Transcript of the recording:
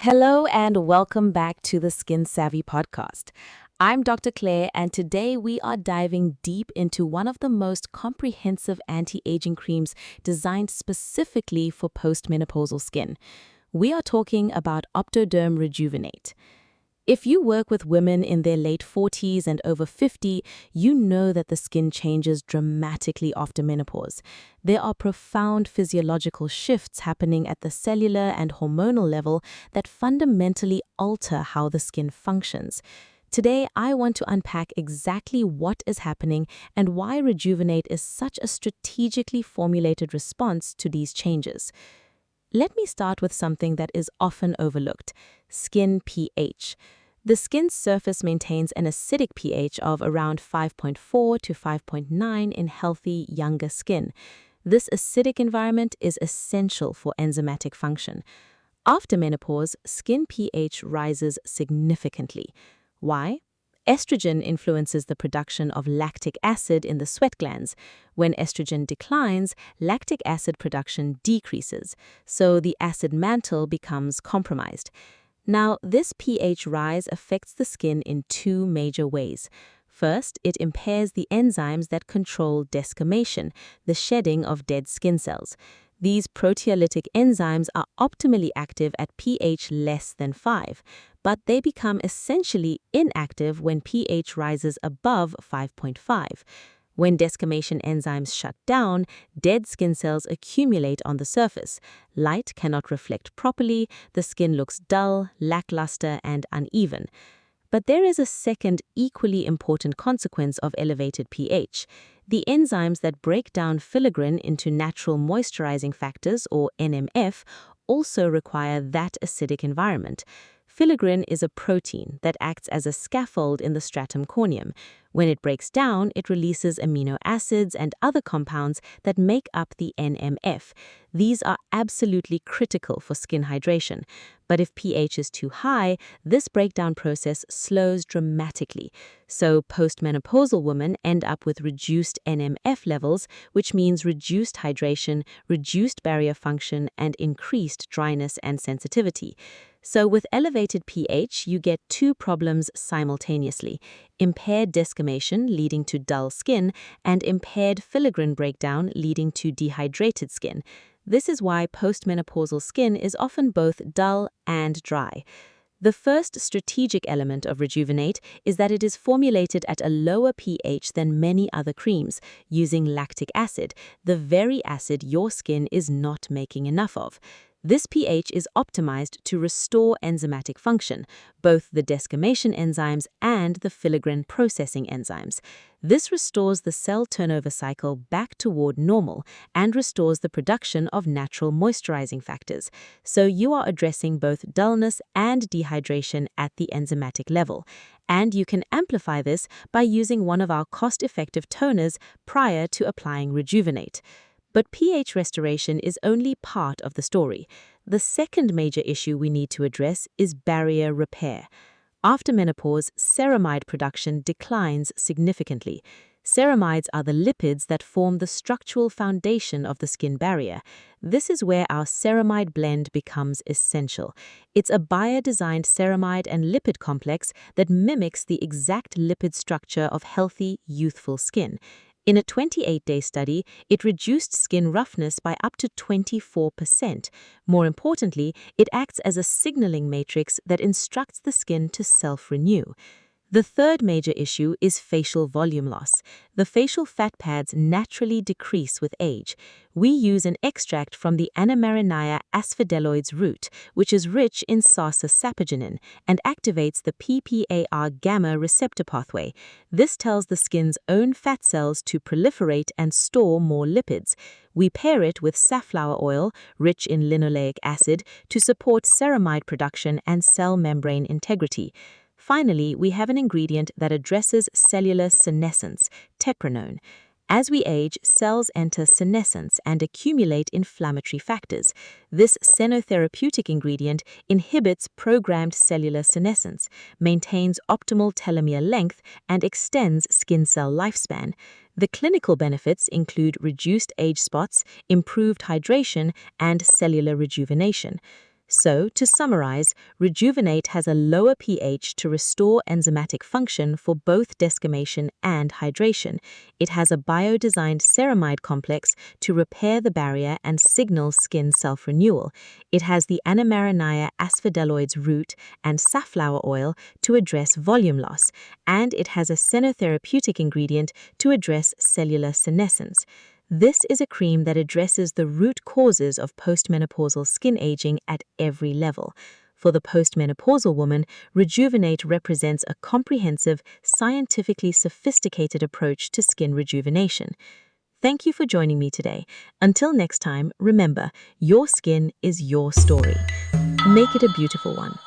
Hello and welcome back to the Skin Savvy podcast. I'm Dr. Claire, and today we are diving deep into one of the most comprehensive anti-aging creams designed specifically for postmenopausal skin. We are talking about Optoderm Rejuvenate. If you work with women in their late 40s and over 50, you know that the skin changes dramatically after menopause. There are profound physiological shifts happening at the cellular and hormonal level that fundamentally alter how the skin functions. Today, I want to unpack exactly what is happening and why Rejuvenate is such a strategically formulated response to these changes. Let me start with something that is often overlooked: skin pH. The skin's surface maintains an acidic pH of around 5.4 to 5.9 in healthy, younger skin. This acidic environment is essential for enzymatic function. After menopause, skin pH rises significantly. Why? Estrogen influences the production of lactic acid in the sweat glands. When estrogen declines, lactic acid production decreases, so the acid mantle becomes compromised. Now, this pH rise affects the skin in two major ways. First, it impairs the enzymes that control desquamation, the shedding of dead skin cells. These proteolytic enzymes are optimally active at pH less than 5, but they become essentially inactive when pH rises above 5.5. When desquamation enzymes shut down, dead skin cells accumulate on the surface. Light cannot reflect properly, the skin looks dull, lackluster, and uneven. But there is a second equally important consequence of elevated pH. The enzymes that break down filaggrin into natural moisturizing factors, or NMF, also require that acidic environment. Filaggrin is a protein that acts as a scaffold in the stratum corneum. When it breaks down, it releases amino acids and other compounds that make up the NMF. These are absolutely critical for skin hydration. But if pH is too high, this breakdown process slows dramatically. So postmenopausal women end up with reduced NMF levels, which means reduced hydration, reduced barrier function, and increased dryness and sensitivity. So with elevated pH, you get two problems simultaneously: impaired desquamation leading to dull skin, and impaired filaggrin breakdown leading to dehydrated skin. This is why postmenopausal skin is often both dull and dry. The first strategic element of Rejuvenate is that it is formulated at a lower pH than many other creams, using lactic acid, the very acid your skin is not making enough of. This pH is optimized to restore enzymatic function, both the desquamation enzymes and the filaggrin processing enzymes. This restores the cell turnover cycle back toward normal and restores the production of natural moisturizing factors. So you are addressing both dullness and dehydration at the enzymatic level. And you can amplify this by using one of our cost-effective toners prior to applying Rejuvenate. But pH restoration is only part of the story. The second major issue we need to address is barrier repair. After menopause, ceramide production declines significantly. Ceramides are the lipids that form the structural foundation of the skin barrier. This is where our ceramide blend becomes essential. It's a Bayer-designed ceramide and lipid complex that mimics the exact lipid structure of healthy, youthful skin. In a 28-day study, it reduced skin roughness by up to 24%. More importantly, it acts as a signaling matrix that instructs the skin to self-renew. The third major issue is facial volume loss. The facial fat pads naturally decrease with age. We use an extract from the Anamarinaya asphodeloides root, which is rich in sarsasapigenin and activates the PPAR gamma receptor pathway. This tells the skin's own fat cells to proliferate and store more lipids. We pair it with safflower oil, rich in linoleic acid, to support ceramide production and cell membrane integrity. Finally, we have an ingredient that addresses cellular senescence, tepranone. As we age, cells enter senescence and accumulate inflammatory factors. This xenotherapeutic ingredient inhibits programmed cellular senescence, maintains optimal telomere length, and extends skin cell lifespan. The clinical benefits include reduced age spots, improved hydration, and cellular rejuvenation. So, to summarize, Rejuvenate has a lower pH to restore enzymatic function for both desquamation and hydration. It has a bio-designed ceramide complex to repair the barrier and signal skin self-renewal. It has the Animarinea asphodeloids root and safflower oil to address volume loss, and it has a senotherapeutic ingredient to address cellular senescence. This is a cream that addresses the root causes of postmenopausal skin aging at every level. For the postmenopausal woman, Rejuvenate represents a comprehensive, scientifically sophisticated approach to skin rejuvenation. Thank you for joining me today. Until next time, remember, your skin is your story. Make it a beautiful one.